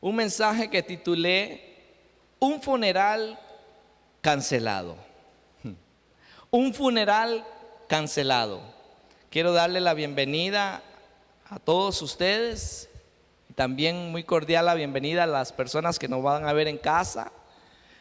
un mensaje que titulé Un funeral cancelado. Un funeral cancelado. Quiero darle la bienvenida a todos ustedes y también muy cordial la bienvenida a las personas que nos van a ver en casa.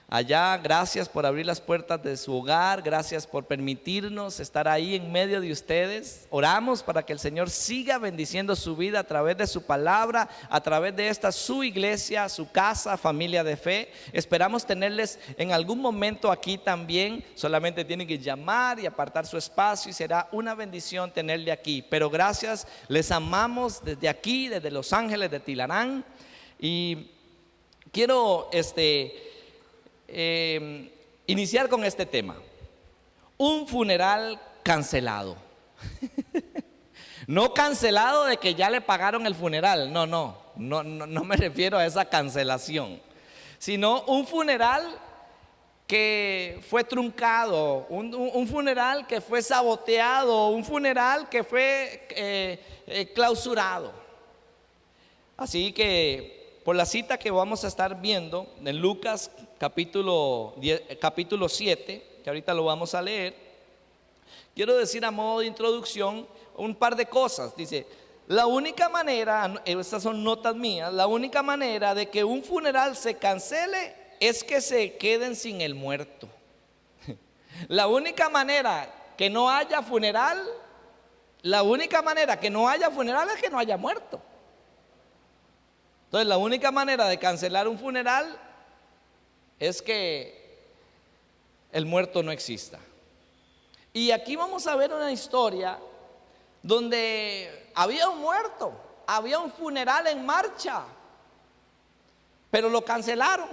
Allá, gracias por abrir las puertas de su hogar, gracias por permitirnos estar ahí en medio de ustedes. Oramos para que el Señor siga bendiciendo su vida a través de su palabra, a través de esta su iglesia, su casa, familia de fe. Esperamos tenerles en algún momento aquí también, solamente tienen que llamar y apartar su espacio y será una bendición tenerle aquí. Pero gracias, les amamos desde aquí, desde Los Ángeles de Tilarán, y quiero iniciar con este tema: un funeral cancelado. No cancelado de que ya le pagaron el funeral, no me refiero a esa cancelación, sino un funeral que fue truncado, un funeral que fue saboteado, un funeral que fue clausurado. Así que por la cita que vamos a estar viendo en Lucas capítulo 7, que ahorita lo vamos a leer, quiero decir a modo de introducción un par de cosas. Dice, la única manera, estas son notas mías, la única manera de que un funeral se cancele es que se queden sin el muerto. La única manera que no haya funeral, la única manera que no haya funeral es que no haya muerto. Entonces la única manera de cancelar un funeral es que el muerto no exista. Y aquí vamos a ver una historia donde había un muerto, había un funeral en marcha, pero lo cancelaron.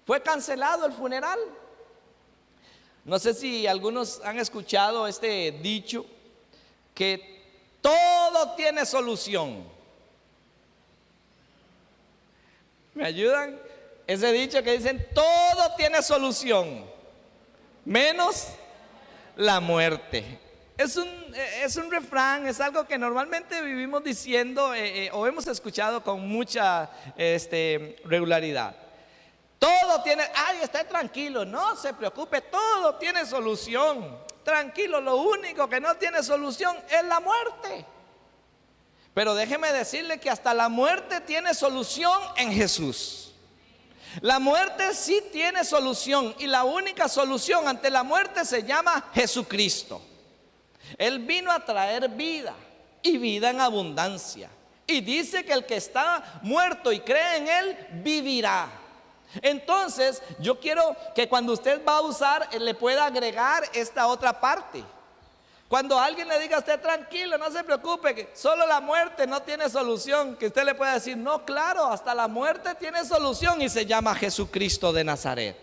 Fue cancelado el funeral. No sé si algunos han escuchado este dicho, que todo tiene solución. ¿Me ayudan? Ese dicho que dicen, todo tiene solución, menos la muerte. Es un refrán, es algo que normalmente vivimos diciendo o hemos escuchado con mucha regularidad. Todo tiene, esté tranquilo, no se preocupe, todo tiene solución. Tranquilo, lo único que no tiene solución es la muerte. Pero déjeme decirle que hasta la muerte tiene solución en Jesús. La muerte sí tiene solución, y la única solución ante la muerte se llama Jesucristo. Él vino a traer vida, y vida en abundancia. Y dice que el que está muerto y cree en Él, vivirá. Entonces, yo quiero que cuando usted va a usar, le pueda agregar esta otra parte. Cuando alguien le diga a usted, tranquilo, no se preocupe, que solo la muerte no tiene solución, que usted le pueda decir, no, claro, hasta la muerte tiene solución, y se llama Jesucristo de Nazaret.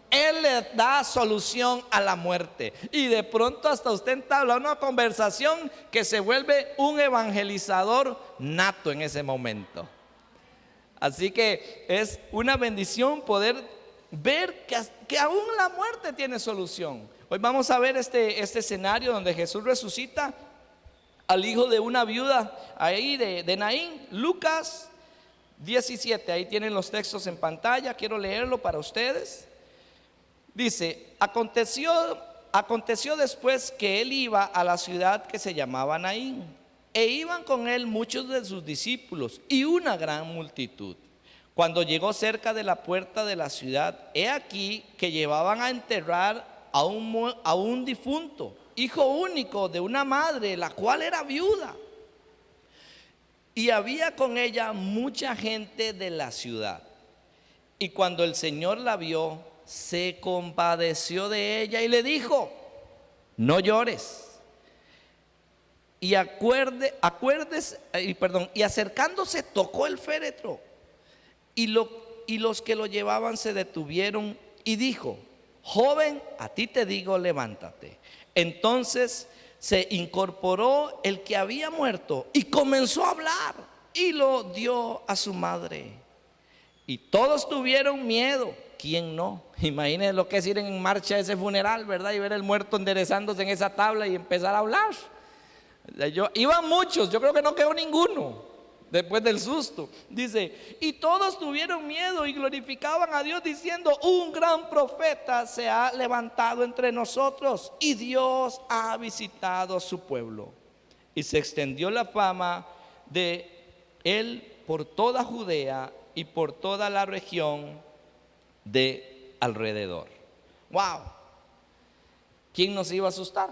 Él le da solución a la muerte, y de pronto hasta usted entabla una conversación que se vuelve un evangelizador nato en ese momento. Así que es una bendición poder ver que aún la muerte tiene solución. Hoy vamos a ver este escenario donde Jesús resucita al hijo de una viuda ahí de Naín. Lucas 17, ahí tienen los textos en pantalla, quiero leerlo para ustedes. Dice, aconteció después que él iba a la ciudad que se llamaba Naín, e iban con él muchos de sus discípulos y una gran multitud. Cuando llegó cerca de la puerta de la ciudad, he aquí que llevaban a enterrar a un difunto, hijo único de una madre, la cual era viuda. Y había con ella mucha gente de la ciudad. Y cuando el Señor la vio, se compadeció de ella y le dijo, no llores. Y acercándose tocó el féretro. Y los que lo llevaban se detuvieron y dijo, joven, a ti te digo, levántate. Entonces se incorporó el que había muerto y comenzó a hablar, y lo dio a su madre. Y todos tuvieron miedo. ¿Quién no? Imagínense lo que es ir en marcha a ese funeral, ¿verdad? Y ver el muerto enderezándose en esa tabla y empezar a hablar. Iban muchos, yo creo que no quedó ninguno. después del susto. Dice, y todos tuvieron miedo y glorificaban a Dios diciendo, un gran profeta se ha levantado entre nosotros y Dios ha visitado su pueblo. Y se extendió la fama de él por toda Judea y por toda la región de alrededor. Wow. ¿Quién nos iba a asustar?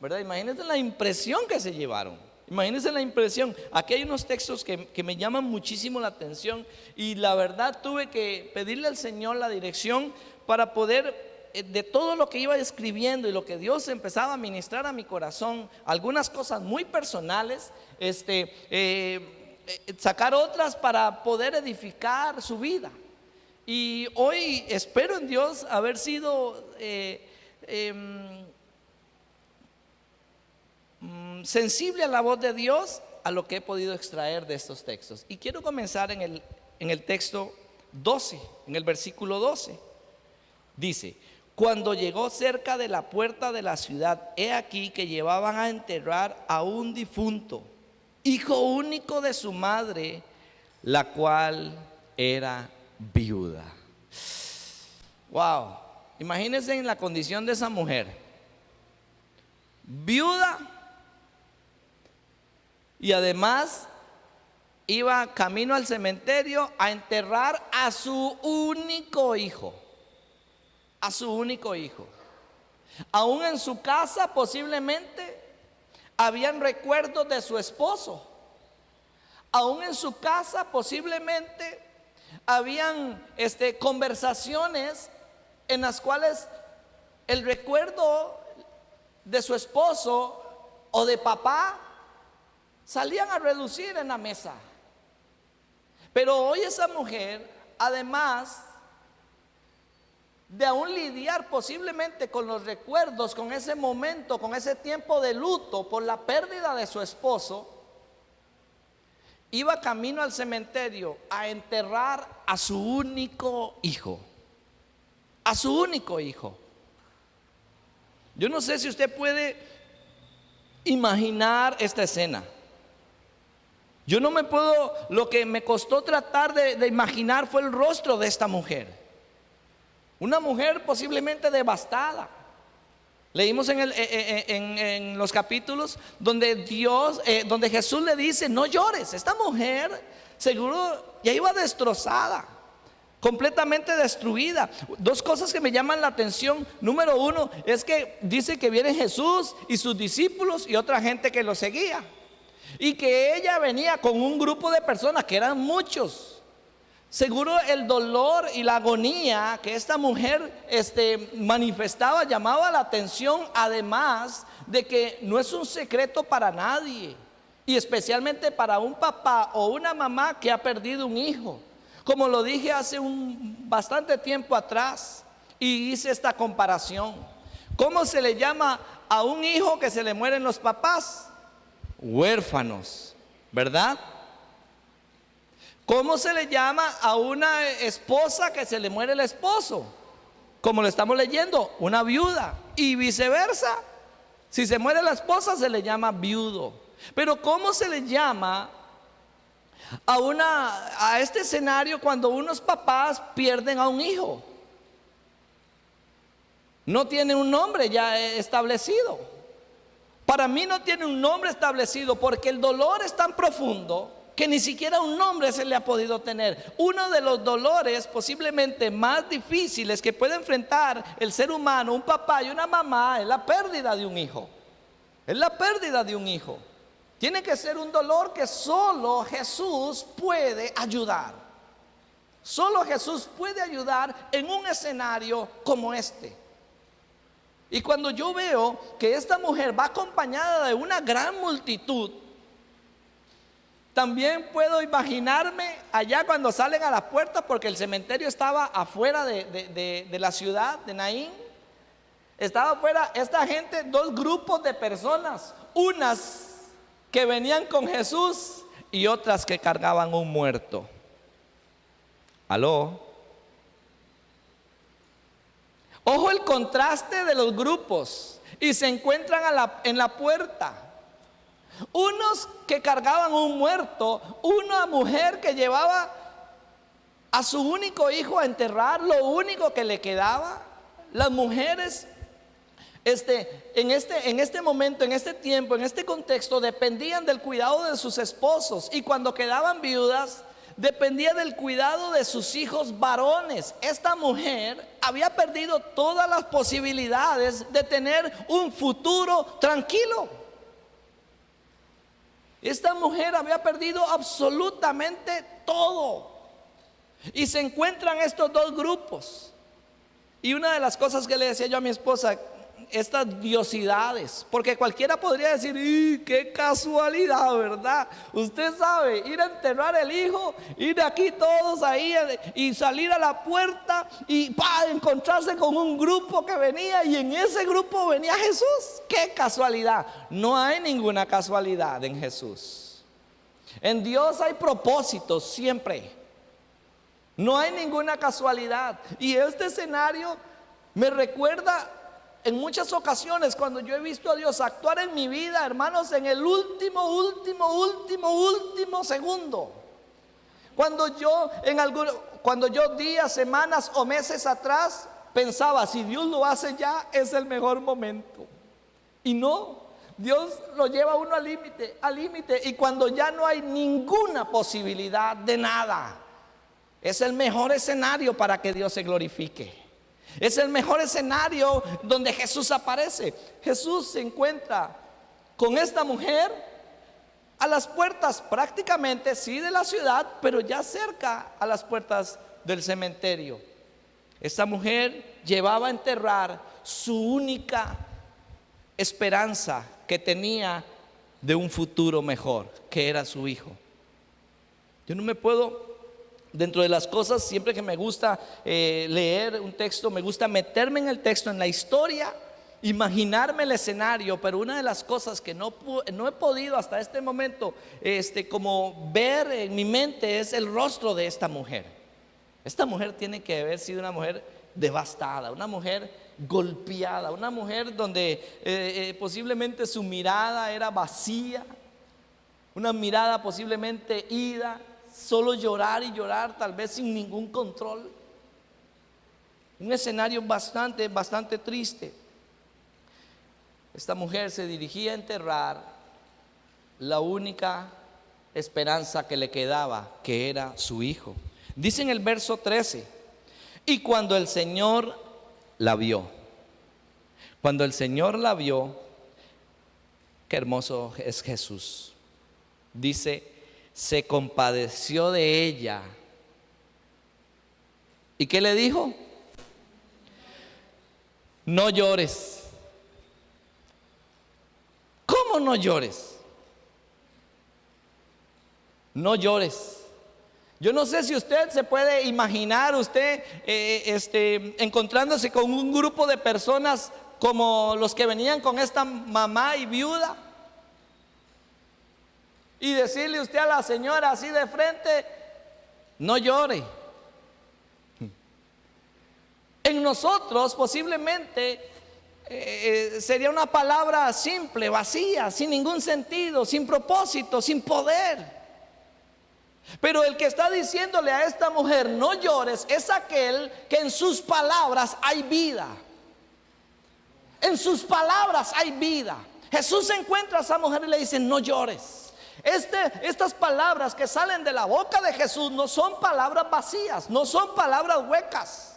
¿Verdad? Imagínense la impresión que se llevaron. Imagínense la impresión. Aquí hay unos textos que me llaman muchísimo la atención y la verdad tuve que pedirle al Señor la dirección para poder, de todo lo que iba escribiendo y lo que Dios empezaba a ministrar a mi corazón, algunas cosas muy personales, sacar otras para poder edificar su vida. Y hoy espero en Dios haber sido sensible a la voz de Dios, a lo que he podido extraer de estos textos. Y quiero comenzar en el texto 12, en el versículo 12. Dice, cuando llegó cerca de la puerta de la ciudad, he aquí que llevaban a enterrar a un difunto, hijo único de su madre, la cual era viuda. Wow, imagínense en la condición de esa mujer, viuda, y además iba camino al cementerio a enterrar a su único hijo. A su único hijo. Aún en su casa posiblemente habían recuerdos de su esposo. Aún en su casa posiblemente habían conversaciones en las cuales el recuerdo de su esposo o de papá salían a relucir en la mesa. Pero hoy esa mujer, además de aún lidiar posiblemente con los recuerdos, con ese momento, con ese tiempo de luto por la pérdida de su esposo, iba camino al cementerio a enterrar a su único hijo. A su único hijo. Yo no sé si usted puede imaginar esta escena. Yo no me puedo, lo que me costó tratar de imaginar fue el rostro de esta mujer. Una mujer posiblemente devastada. Leímos en los capítulos donde donde Jesús le dice, no llores. Esta mujer seguro ya iba destrozada, completamente destruida. Dos cosas que me llaman la atención. Número uno es que dice que viene Jesús y sus discípulos y otra gente que lo seguía, y que ella venía con un grupo de personas que eran muchos. Seguro el dolor y la agonía que esta mujer manifestaba llamaba la atención, además de que no es un secreto para nadie, y especialmente para un papá o una mamá que ha perdido un hijo. Como lo dije hace bastante tiempo atrás y hice esta comparación. ¿Cómo se le llama a un hijo que se le mueren los papás? Huérfanos, ¿verdad? ¿Cómo se le llama a una esposa que se le muere el esposo? Como lo estamos leyendo, una viuda. Y viceversa, si se muere la esposa se le llama viudo. Pero ¿cómo se le llama a este escenario cuando unos papás pierden a un hijo? No tiene un nombre ya establecido. Para mí no tiene un nombre establecido, porque el dolor es tan profundo que ni siquiera un nombre se le ha podido tener. Uno de los dolores posiblemente más difíciles que puede enfrentar el ser humano, un papá y una mamá, es la pérdida de un hijo. Es la pérdida de un hijo. Tiene que ser un dolor que solo Jesús puede ayudar. Solo Jesús puede ayudar en un escenario como este. Y cuando yo veo que esta mujer va acompañada de una gran multitud, también puedo imaginarme allá cuando salen a las puertas, porque el cementerio estaba afuera de la ciudad de Naín. Estaba afuera esta gente, dos grupos de personas, unas que venían con Jesús y otras que cargaban un muerto. ¿Aló? Ojo el contraste de los grupos, y se encuentran en la puerta. unos que cargaban un muerto, una mujer que llevaba a su único hijo a enterrar, lo único que le quedaba. Las mujeres en este momento, en este tiempo, en este contexto, dependían del cuidado de sus esposos, y cuando quedaban viudas, dependía del cuidado de sus hijos varones. Esta mujer había perdido todas las posibilidades de tener un futuro tranquilo. Esta mujer había perdido absolutamente todo. Y se encuentran estos dos grupos. Y una de las cosas que le decía yo a mi esposa, estas diosidades, porque cualquiera podría decir, qué casualidad, ¿verdad? Usted sabe, ir a enterrar el hijo, ir aquí todos ahí y salir a la puerta y encontrarse con un grupo que venía, y en ese grupo venía Jesús. Qué casualidad. No hay ninguna casualidad en Jesús. En Dios hay propósitos siempre. No hay ninguna casualidad. Y este escenario me recuerda en muchas ocasiones cuando yo he visto a Dios actuar en mi vida, hermanos, en el último segundo. Cuando yo días, semanas o meses atrás pensaba, si Dios lo hace ya, es el mejor momento. Y no, Dios lo lleva a uno al límite, y cuando ya no hay ninguna posibilidad de nada, es el mejor escenario para que Dios se glorifique. Es el mejor escenario donde Jesús aparece. Jesús se encuentra con esta mujer a las puertas prácticamente, sí, de la ciudad, pero ya cerca a las puertas del cementerio. Esta mujer llevaba a enterrar su única esperanza que tenía de un futuro mejor, que era su hijo. Yo no me puedo... Dentro de las cosas, siempre que me gusta leer un texto, me gusta meterme en el texto, en la historia, imaginarme el escenario. Pero una de las cosas que no he podido hasta este momento como ver en mi mente es el rostro de esta mujer. Esta mujer tiene que haber sido una mujer devastada, una mujer golpeada, una mujer donde posiblemente su mirada era vacía, una mirada posiblemente ida, solo llorar y llorar, tal vez sin ningún control. Un escenario bastante triste. Esta mujer se dirigía a enterrar la única esperanza que le quedaba, que era su hijo. Dice en el verso 13, y cuando el Señor la vio, qué hermoso es Jesús. Dice, se compadeció de ella. ¿Y qué le dijo? No llores. ¿Cómo no llores? No llores. Yo no sé si usted se puede imaginar, encontrándose con un grupo de personas como los que venían con esta mamá y viuda, y decirle usted a la señora así de frente, no llore. En nosotros posiblemente sería una palabra simple, vacía, sin ningún sentido, sin propósito, sin poder. Pero el que está diciéndole a esta mujer no llores es aquel que en sus palabras hay vida. En sus palabras hay vida. Jesús encuentra a esa mujer y le dice, no llores. Estas palabras que salen de la boca de Jesús no son palabras vacías, no son palabras huecas.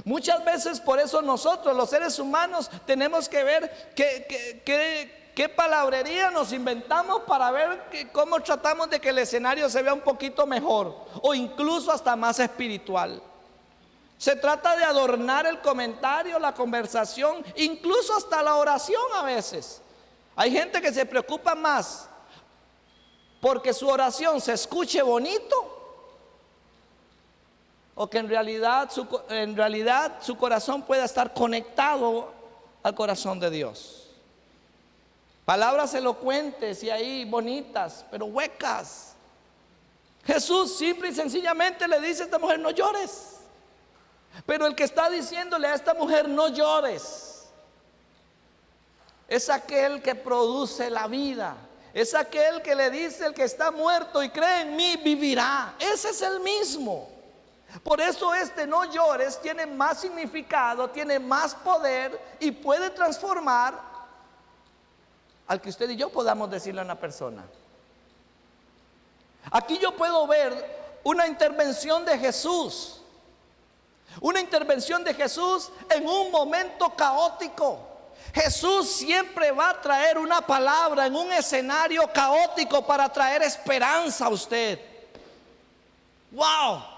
Muchas veces por eso nosotros los seres humanos tenemos que ver qué palabrería nos inventamos para ver cómo tratamos de que el escenario se vea un poquito mejor, o incluso hasta más espiritual. Se trata de adornar el comentario, la conversación, incluso hasta la oración a veces. Hay gente que se preocupa más porque su oración se escuche bonito, o que en realidad su corazón pueda estar conectado al corazón de Dios. Palabras elocuentes y ahí bonitas, pero huecas. Jesús simple y sencillamente le dice a esta mujer, no llores. Pero el que está diciéndole a esta mujer, no llores, es aquel que produce la vida. Es aquel que le dice: el que está muerto y cree en mí vivirá. Ese es el mismo. Por eso este no llores tiene más significado, tiene más poder y puede transformar al que usted y yo podamos decirle a una persona. Aquí yo puedo ver una intervención de Jesús. Una intervención de Jesús en un momento caótico. Jesús siempre va a traer una palabra en un escenario caótico para traer esperanza a usted. ¡Wow!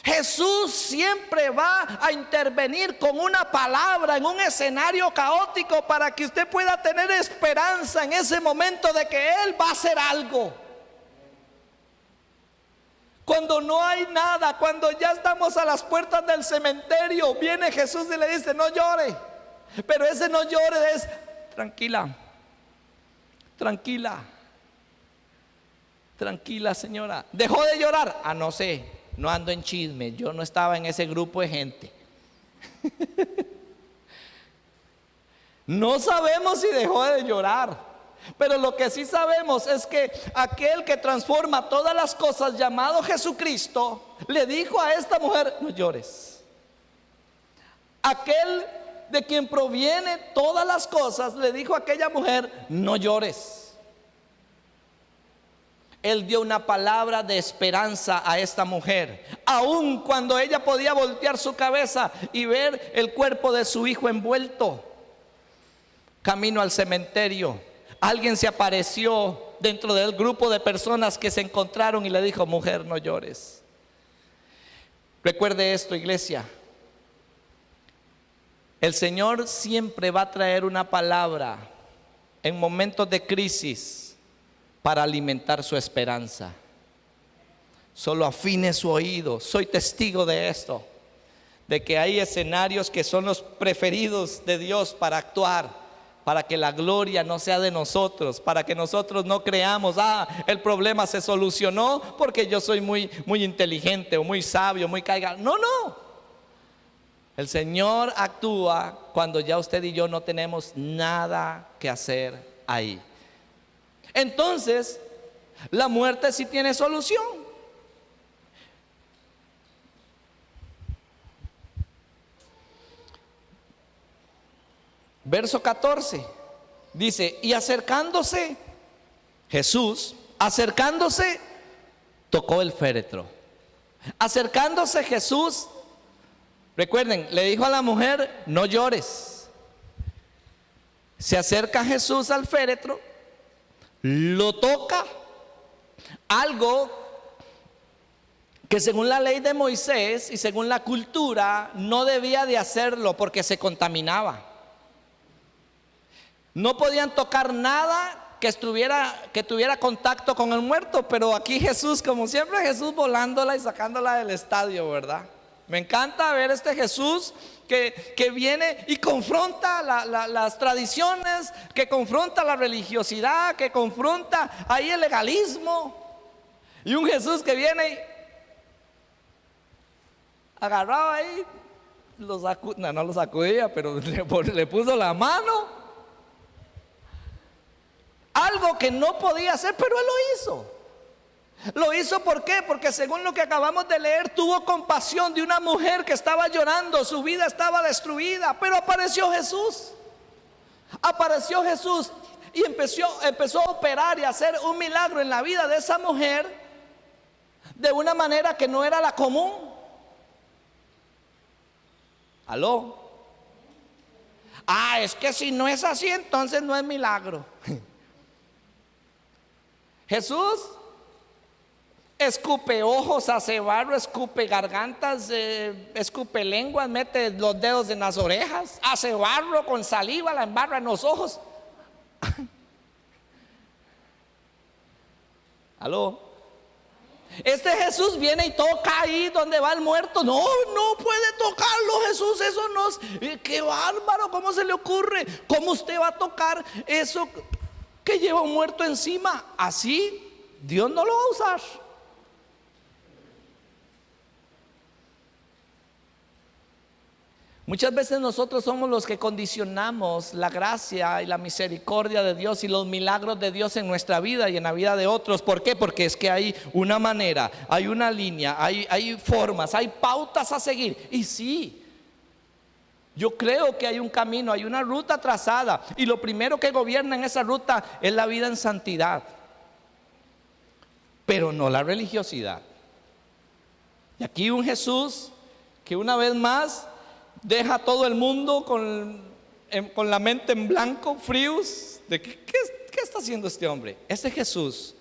Jesús siempre va a intervenir con una palabra en un escenario caótico para que usted pueda tener esperanza en ese momento de que Él va a hacer algo. Cuando no hay nada, cuando ya estamos a las puertas del cementerio, viene Jesús y le dice: no llore. Pero ese no llore es: tranquila, tranquila, tranquila, señora. ¿Dejó de llorar? Ah, no sé, no ando en chisme, yo no estaba en ese grupo de gente. No sabemos si dejó de llorar, pero lo que sí sabemos es que aquel que transforma todas las cosas, llamado Jesucristo, le dijo a esta mujer: no llores. Aquel de quien proviene todas las cosas le dijo a aquella mujer: no llores. Él dio una palabra de esperanza a esta mujer, aun cuando ella podía voltear su cabeza y ver el cuerpo de su hijo envuelto. Camino al cementerio, alguien se apareció dentro del grupo de personas que se encontraron y le dijo: mujer, no llores. Recuerde esto, iglesia. El Señor siempre va a traer una palabra en momentos de crisis para alimentar su esperanza. Solo afine su oído. Soy testigo de esto, de que hay escenarios que son los preferidos de Dios para actuar, para que la gloria no sea de nosotros, para que nosotros no creamos: ah, el problema se solucionó porque yo soy muy inteligente o muy sabio, muy caiga. No, no. El Señor actúa cuando ya usted y yo no tenemos nada que hacer ahí. Entonces, la muerte sí tiene solución. Verso 14 dice: y acercándose Jesús, tocó el féretro. Acercándose Jesús, recuerden, le dijo a la mujer: no llores. Se acerca Jesús al féretro, lo toca, algo que según la ley de Moisés y según la cultura no debía de hacerlo porque se contaminaba. No podían tocar nada que tuviera contacto con el muerto. Pero aquí Jesús, como siempre, Jesús volándola y sacándola del estadio, ¿verdad? Me encanta ver este Jesús que viene y confronta las tradiciones, que confronta la religiosidad, que confronta ahí el legalismo. Y un Jesús que viene y agarrado ahí, no lo sacudía, pero le puso la mano. Algo que no podía hacer, pero Él lo hizo. Lo hizo, ¿por qué? Porque según lo que acabamos de leer, tuvo compasión de una mujer que estaba llorando, su vida estaba destruida, pero apareció Jesús. Apareció Jesús y empezó a operar y a hacer un milagro en la vida de esa mujer de una manera que no era la común. ¿Aló? Ah, es que si no es así, entonces no es milagro. Jesús escupe ojos, hace barro, escupe gargantas, escupe lenguas, mete los dedos en las orejas, hace barro con saliva, la embarra en los ojos. ¿Aló? Este Jesús viene y toca ahí donde va el muerto. No, no puede tocarlo, Jesús, eso no es. Qué bárbaro, ¿cómo se le ocurre? ¿Cómo usted va a tocar eso que lleva un muerto encima? Así Dios no lo va a usar. Muchas veces nosotros somos los que condicionamos la gracia y la misericordia de Dios y los milagros de Dios en nuestra vida y en la vida de otros. ¿Por qué? Porque es que hay una manera, hay una línea, hay formas, hay pautas a seguir. Y sí, yo creo que hay un camino, hay una ruta trazada. Y lo primero que gobierna en esa ruta es la vida en santidad, pero no la religiosidad. Y aquí un Jesús que una vez más deja a todo el mundo con la mente en blanco, fríos, de ¿qué está haciendo este hombre? Este Jesús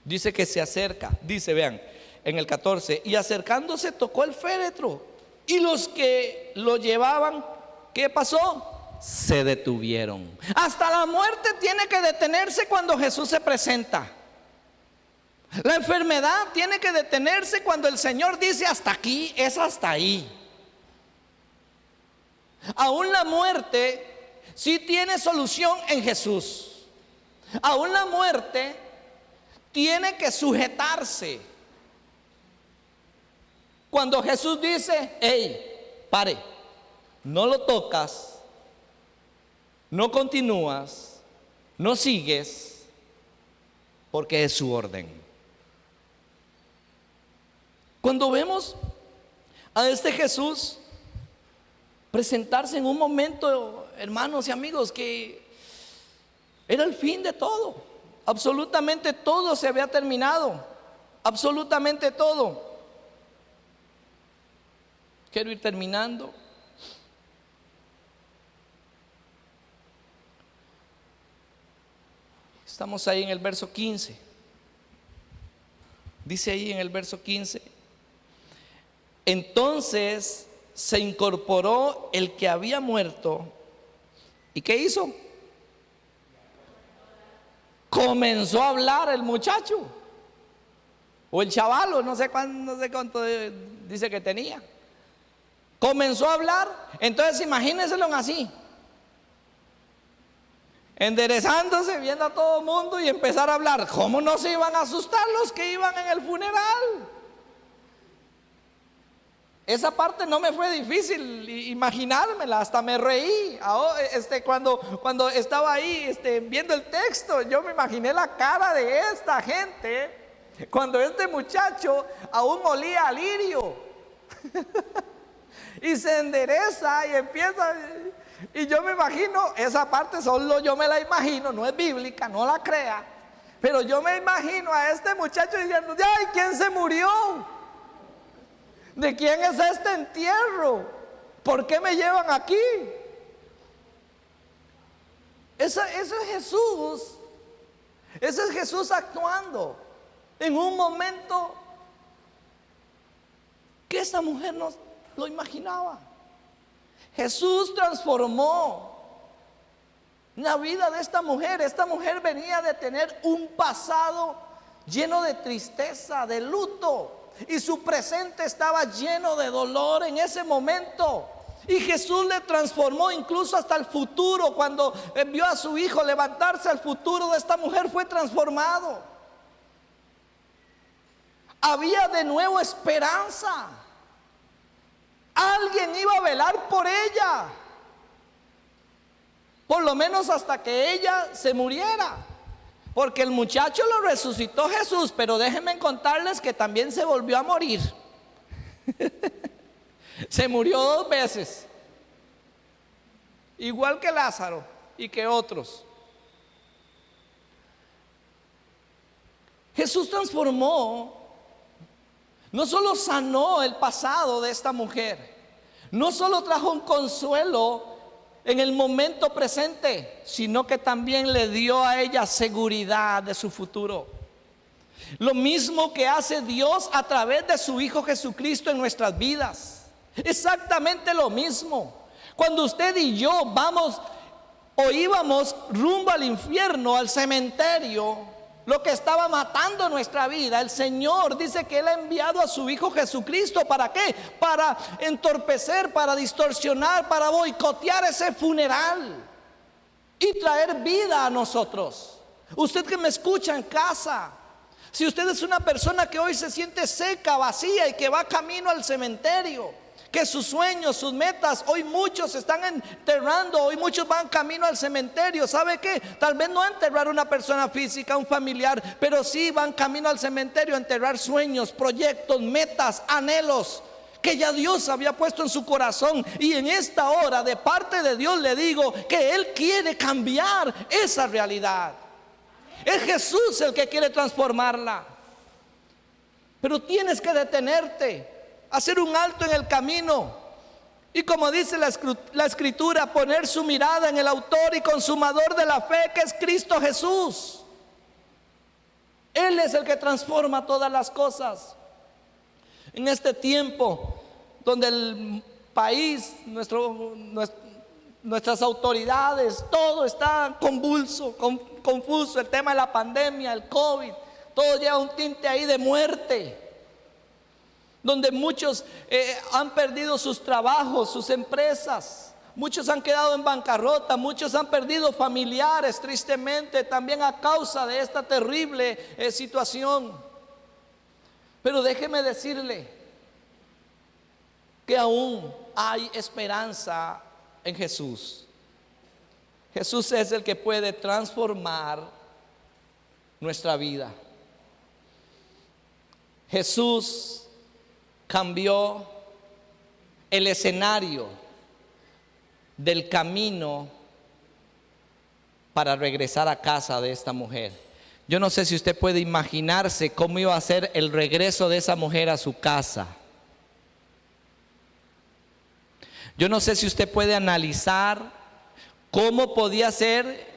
dice que se acerca, dice, vean, en el 14, y acercándose tocó el féretro, y los que lo llevaban, ¿qué pasó? Se detuvieron. Hasta la muerte tiene que detenerse cuando Jesús se presenta. La enfermedad tiene que detenerse cuando el Señor dice hasta aquí, es hasta ahí. Aún la muerte sí tiene solución en Jesús. Aún la muerte tiene que sujetarse. Cuando Jesús dice, hey, pare, no lo tocas, no continúas, no sigues, porque es su orden. Cuando vemos a este Jesús presentarse en un momento, hermanos y amigos, que era el fin de todo, absolutamente todo se había terminado, absolutamente todo. Quiero ir terminando. Estamos ahí en el verso 15. Dice ahí en el verso 15: entonces se incorporó el que había muerto. ¿Y qué hizo? Comenzó a hablar el muchacho, o el chavalo, no sé cuánto dice que tenía. Comenzó a hablar. Entonces imagínenselo así, enderezándose, viendo a todo el mundo y empezar a hablar. ¿Cómo no se iban a asustar los que iban en el funeral? Esa parte no me fue difícil imaginármela, hasta me reí. Cuando estaba ahí viendo el texto, yo me imaginé la cara de esta gente cuando este muchacho aún olía a lirio y se endereza y empieza. Y yo me imagino, esa parte solo yo me la imagino, no es bíblica, no la crea, pero yo me imagino a este muchacho diciendo, ay, ¿quién se murió? ¿De quién es este entierro? ¿Por qué me llevan aquí? Eso es Jesús. Ese es Jesús actuando en un momento que esta mujer no lo imaginaba. Jesús transformó la vida de esta mujer. Esta mujer venía de tener un pasado lleno de tristeza, de luto. Y su presente estaba lleno de dolor en ese momento. Y Jesús le transformó incluso hasta el futuro. Cuando vio a su hijo levantarse, el futuro de esta mujer fue transformado. Había de nuevo esperanza. Alguien iba a velar por ella, por lo menos hasta que ella se muriera. Porque el muchacho lo resucitó Jesús, pero déjenme contarles que también se volvió a morir. Se murió 2 veces, igual que Lázaro y que otros. Jesús transformó, no solo sanó el pasado de esta mujer, no solo trajo un consuelo en el momento presente, sino que también le dio a ella seguridad de su futuro. Lo mismo que hace Dios a través de su Hijo Jesucristo en nuestras vidas. Exactamente lo mismo. Cuando usted y yo vamos o íbamos rumbo al infierno, al cementerio, lo que estaba matando nuestra vida, el Señor dice que Él ha enviado a su Hijo Jesucristo. ¿Para qué? Para entorpecer, para distorsionar, para boicotear ese funeral y traer vida a nosotros. Usted que me escucha en casa, si usted es una persona que hoy se siente seca, vacía y que va camino al cementerio, Que sus sueños, sus metas, hoy muchos están enterrando, hoy muchos van camino al cementerio. ¿Sabe qué? Tal vez no a enterrar a una persona física, un familiar, pero sí van camino al cementerio a enterrar sueños, proyectos, metas, anhelos que ya Dios había puesto en su corazón. Y en esta hora, de parte de Dios, le digo que Él quiere cambiar esa realidad. Es Jesús el que quiere transformarla. Pero tienes que detenerte, hacer un alto en el camino, y como dice la Escritura, poner su mirada en el autor y consumador de la fe, que es Cristo Jesús. Él es el que transforma todas las cosas. En este tiempo donde el país, nuestras autoridades, todo está convulso, confuso, el tema de la pandemia, el COVID, todo lleva un tinte ahí de muerte, donde muchos han perdido sus trabajos, sus empresas, muchos han quedado en bancarrota, muchos han perdido familiares, tristemente, también a causa de esta terrible situación. Pero déjeme decirle que aún hay esperanza en Jesús. Jesús es el que puede transformar nuestra vida. Jesús cambió el escenario del camino para regresar a casa de esta mujer. Yo no sé si usted puede imaginarse cómo iba a ser el regreso de esa mujer a su casa. Yo no sé si usted puede analizar cómo podía ser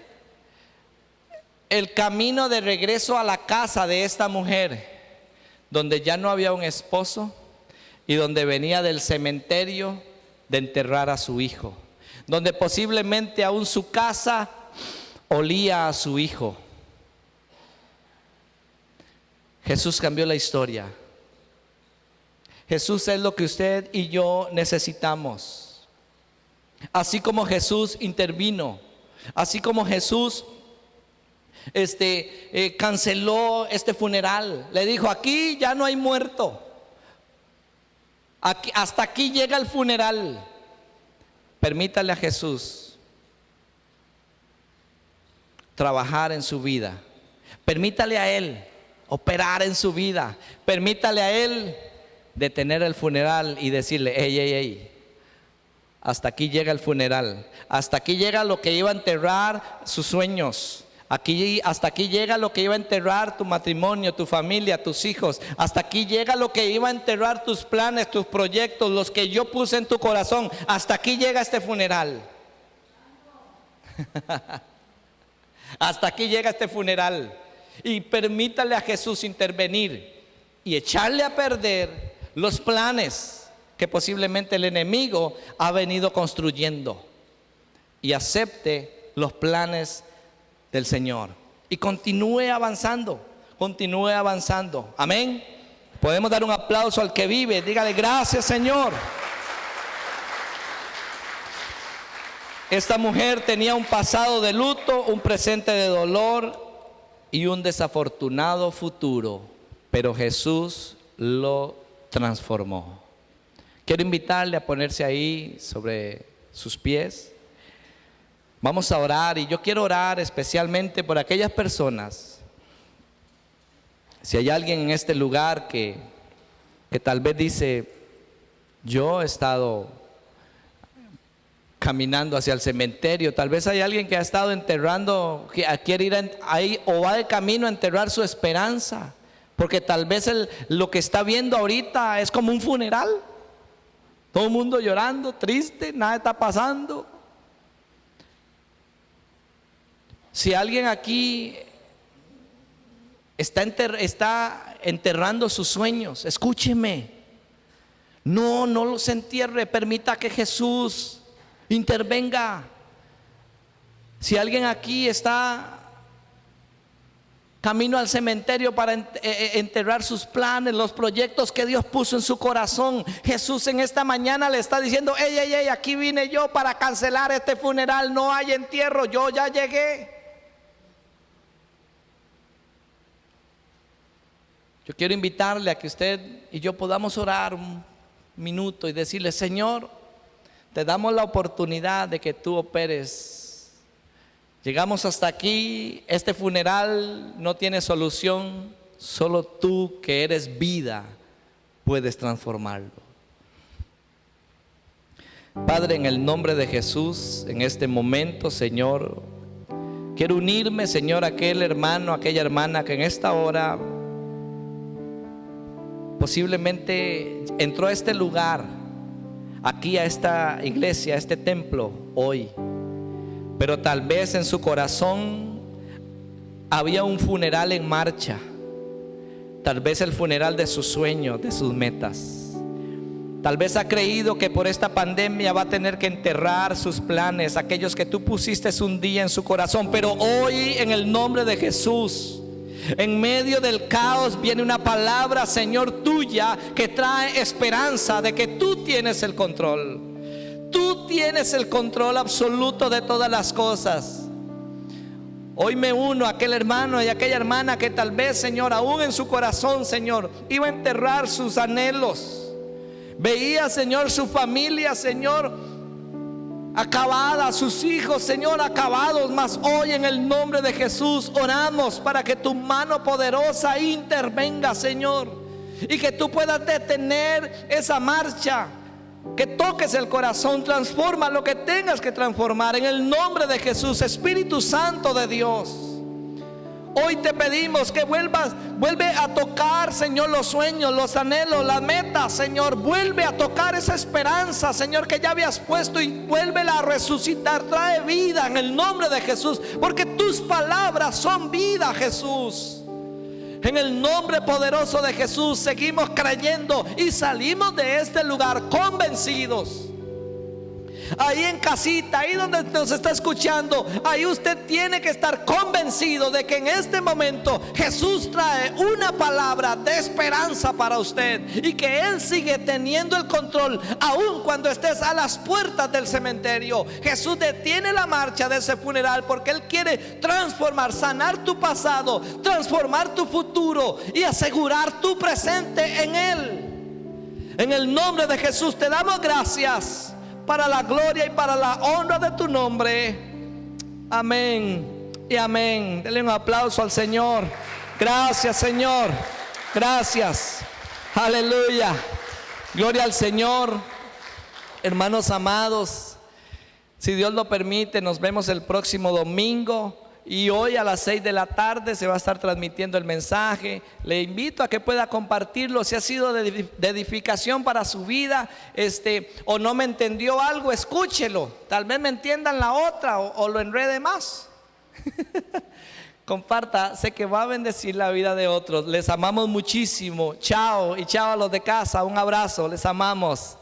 el camino de regreso a la casa de esta mujer, donde ya no había un esposo y donde venía del cementerio de enterrar a su hijo, donde posiblemente aún su casa olía a su hijo. Jesús cambió la historia. Jesús es lo que usted y yo necesitamos. Así como Jesús intervino, así como Jesús canceló este funeral, le dijo: aquí ya no hay muerto, hasta aquí llega el funeral. Permítale a Jesús trabajar en su vida, permítale a Él operar en su vida, permítale a Él detener el funeral y decirle: hey, hasta aquí llega el funeral, hasta aquí llega lo que iba a enterrar sus sueños, hasta aquí llega lo que iba a enterrar tu matrimonio, tu familia, tus hijos, hasta aquí llega lo que iba a enterrar tus planes, tus proyectos, los que yo puse en tu corazón. Hasta aquí llega este funeral. Hasta aquí llega este funeral. Y permítale a Jesús intervenir y echarle a perder los planes que posiblemente el enemigo ha venido construyendo, y acepte los planes del Señor y continúe avanzando, amén. Podemos dar un aplauso al que vive, dígale: gracias, Señor. Esta mujer tenía un pasado de luto, un presente de dolor y un desafortunado futuro, pero Jesús lo transformó. Quiero invitarle a ponerse ahí sobre sus pies. Vamos a orar, y yo quiero orar especialmente por aquellas personas. Si hay alguien en este lugar que tal vez dice: yo he estado caminando hacia el cementerio. Tal vez hay alguien que ha estado enterrando, que quiere ir ahí, o va de camino a enterrar su esperanza, porque tal vez lo que está viendo ahorita es como un funeral. Todo el mundo llorando, triste, nada está pasando. Si alguien aquí está enterrando sus sueños, escúcheme. No los entierre, permita que Jesús intervenga. Si alguien aquí está camino al cementerio para enterrar sus planes, los proyectos que Dios puso en su corazón, Jesús en esta mañana le está diciendo: hey, aquí vine yo para cancelar este funeral, no hay entierro, yo ya llegué. Yo quiero invitarle a que usted y yo podamos orar minuto y decirle: Señor, te damos la oportunidad de que tú operes. Llegamos hasta aquí, este funeral no tiene solución, solo tú, que eres vida, puedes transformarlo. Padre, en el nombre de Jesús, en este momento, Señor, quiero unirme, Señor, a aquel hermano, aquella hermana que en esta hora posiblemente entró a este lugar, aquí a esta iglesia, a este templo hoy, pero tal vez en su corazón había un funeral en marcha, tal vez el funeral de sus sueños, de sus metas. Tal vez ha creído que por esta pandemia va a tener que enterrar sus planes, aquellos que tú pusiste un día en su corazón. Pero hoy, en el nombre de Jesús, en medio del caos viene una palabra, Señor, tuya, que trae esperanza de que tú tienes el control. Tú tienes el control absoluto de todas las cosas. Hoy me uno a aquel hermano y a aquella hermana que tal vez, Señor, aún en su corazón, Señor, iba a enterrar sus anhelos. Veía, Señor, su familia, Señor, acabada, sus hijos, Señor, acabados. Mas hoy, en el nombre de Jesús, oramos para que tu mano poderosa intervenga, Señor, y que tú puedas detener esa marcha, que toques el corazón, transforma lo que tengas que transformar en el nombre de Jesús. Espíritu Santo de Dios, hoy te pedimos que vuelve a tocar, Señor, los sueños, los anhelos, las metas, Señor. Vuelve a tocar esa esperanza, Señor, que ya habías puesto, y vuélvela a resucitar. Trae vida en el nombre de Jesús, porque tus palabras son vida, Jesús. En el nombre poderoso de Jesús seguimos creyendo y salimos de este lugar convencidos. Ahí en casita, ahí donde nos está escuchando, ahí usted tiene que estar convencido de que en este momento Jesús trae una palabra de esperanza para usted, y que Él sigue teniendo el control aun cuando estés a las puertas del cementerio. Jesús detiene la marcha de ese funeral porque Él quiere transformar, sanar tu pasado, transformar tu futuro y asegurar tu presente en Él. En el nombre de Jesús te damos gracias, para la gloria y para la honra de tu nombre. Amén y amén. Denle un aplauso al Señor. Gracias, Señor. Gracias. Aleluya. Gloria al Señor. Hermanos amados, si Dios lo permite, nos vemos el próximo domingo. Y hoy a las 6 de la tarde se va a estar transmitiendo el mensaje. Le invito a que pueda compartirlo. Si ha sido de edificación para su vida, o no me entendió algo, escúchelo. Tal vez me entiendan la otra, o lo enrede más. Comparta, sé que va a bendecir la vida de otros. Les amamos muchísimo. Chao, y chao a los de casa. Un abrazo, les amamos.